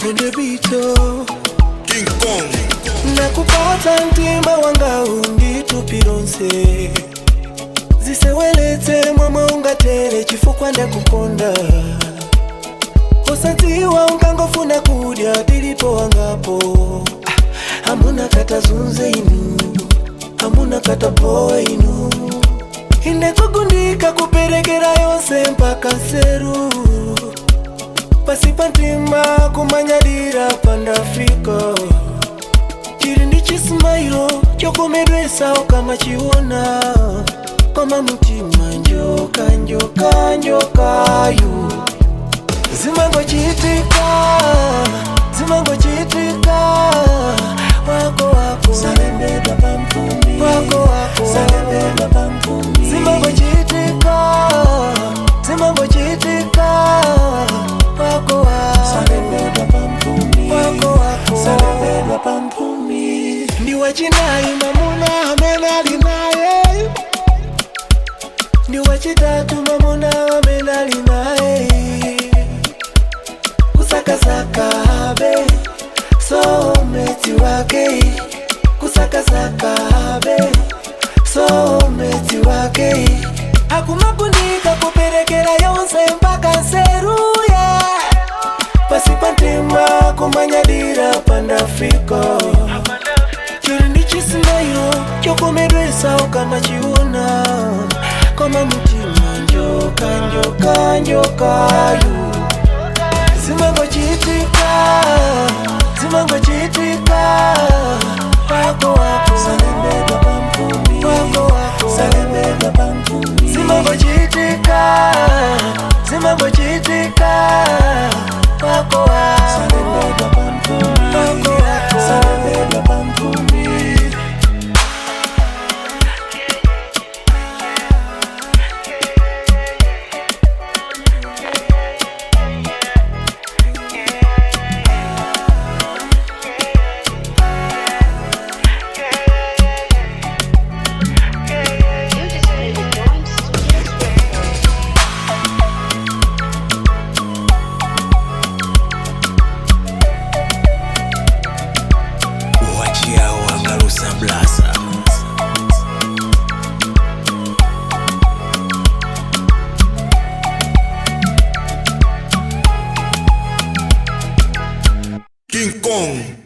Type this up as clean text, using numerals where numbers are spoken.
Onde bito King Kong nakupata ntima wanga unditupironse zisewelete mwama ungatere chifukwa ndakukonda osadziwa unkangofuna kudya tilipo wangapo hamuna kata zunze inu hamuna kata poa inu indekugundika kuperekera yonse mpaka nseru pasipa ntima kumanyadira pandafika chiri ndi chismailo chokomedwesa kama chiona koma mutima njoka njoka njokayu zimangochitika wako wako salembedwa pamphumi wako wako salembedwa pamphumi zimangochitika wako wako salembedwa pamphumi wako wako salembedwa pamphumi ndi wachinayi mamuna amene ali naye ndi wachitatu mamuna amene ali naye kusakasaka be soulmate wake kusakasaka be soulmate wake akumagundika kuperekera yonse mpaka nseruya pasipa ntima kumanyadira pandafika chiri ndi chismailo chokomedwesa kama chiona koma mutima njoka njoka njokayu zimangochitika wako wako salembedwa pamphumi wako wako salembedwa pamphumi zimangochitika wako wako salembedwa pamphumi wako wako salembedwa pamphumi King Kong